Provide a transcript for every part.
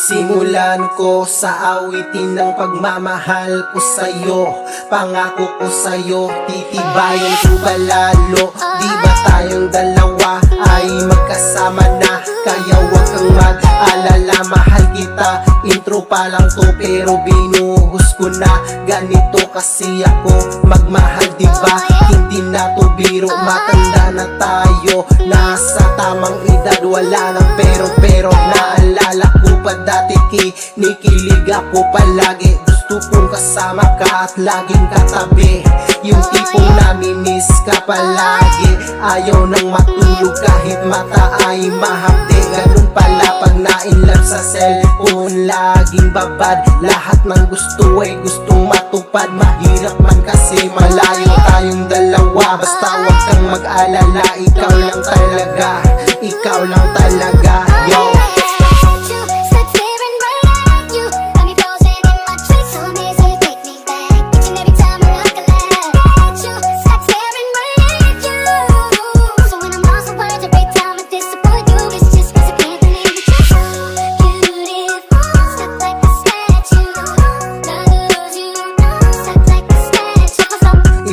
Simulan ko sa awitin ng pagmamahal ko sa'yo. Pangako ko sa'yo, titibayan ko ba lalo? Di ba tayong dalawa ay magkasama na? Kaya wag kang mag-alala, mahal kita. Intro pa lang to pero binuhos ko na. Ganito kasi ako magmahal, diba? Hindi na to biro, matanda na tayo. Nasa tamang edad, wala ng pero naalala ko pa dati, kinikilig ako palagi. Gusto kong kasama ka at laging katabi. Yung tipong namimiss ka palagi. Ayaw nang matulog kahit mata ay mahapdi. Ganun pala pag na-inlove sa cellphone, laging babad. Lahat ng gusto ay gustong matupad. Mahirap man kasi malayo tayong dalawa. Basta wag kang mag-alala, ikaw lang talaga. Ikaw lang talaga, yo.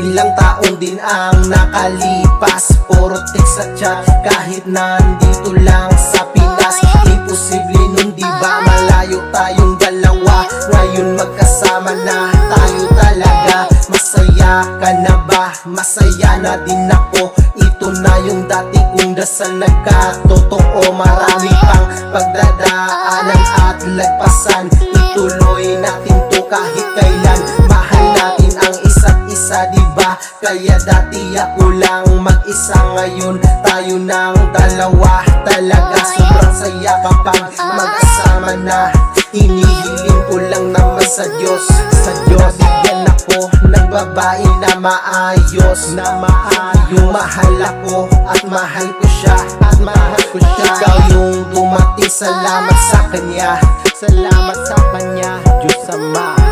Ilang taon din ang nakalipas, puro text at chat kahit nandito lang sa Pinas. Imposible nun, diba? Malayo tayong dalawa, ngayon magkasama na tayo talaga. Masaya ka na ba? Masaya na din ako. Ito na yung dati kong dasal nagkatotoo. Marami pang pagdadaanan at lagpasan. Ituloy natin to kahit kailan. Mahal natin ang isa't isa, diba? Kaya dati ako lang mag-isa, ngayon tayo ng dalawa. Talaga sobrang saya kapag magkasama na. Inihiling ko lang naman sa Diyos, bigyan ako ng babae na maayos, yung mahal ako at mahal ko siya, Ikaw yung dumating, salamat sa kanya, Diyos Ama.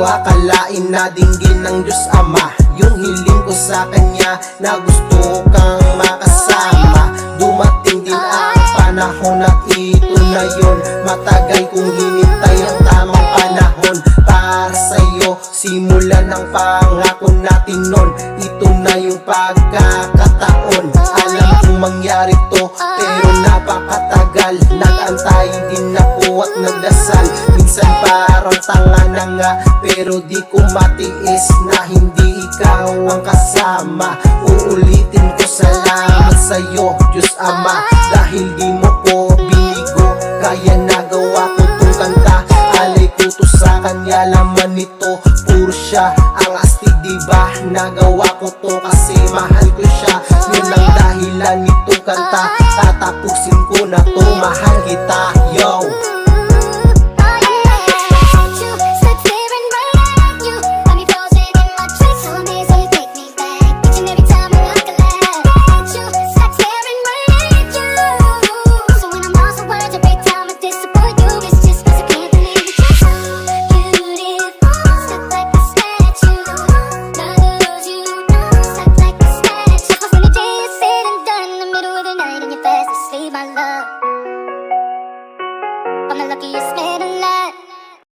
Akalain na dinggin ng Diyos Ama yung hiling ko sa Kanya, na gusto kang makasama. Dumating din ang panahon at ito na yun. Matagal kong hinintay ang tamang panahon para sa'yo. Simulan ng pangako natin nun, ito na yung pagkakataon. Alam kong mangyari to pero napakatagal. Nag-antay din ako at nagdasal. Minsan parang tanga na nga, pero di ko matiis na hindi ikaw ang kasama. Uulitin ko salamat sa'yo, Diyos Ama, dahil di mo ko binigo. Kaya nagawa ko tong kanta, alay ko to sa Kanya. Laman nito, puro siya ang astig, diba? Nagawa ko to kasi mahal ko siya. Yun ang dahilan nitong kanta, tatapusin ko na to, mahal kita, yo. My love, I'm the luckiest man alive.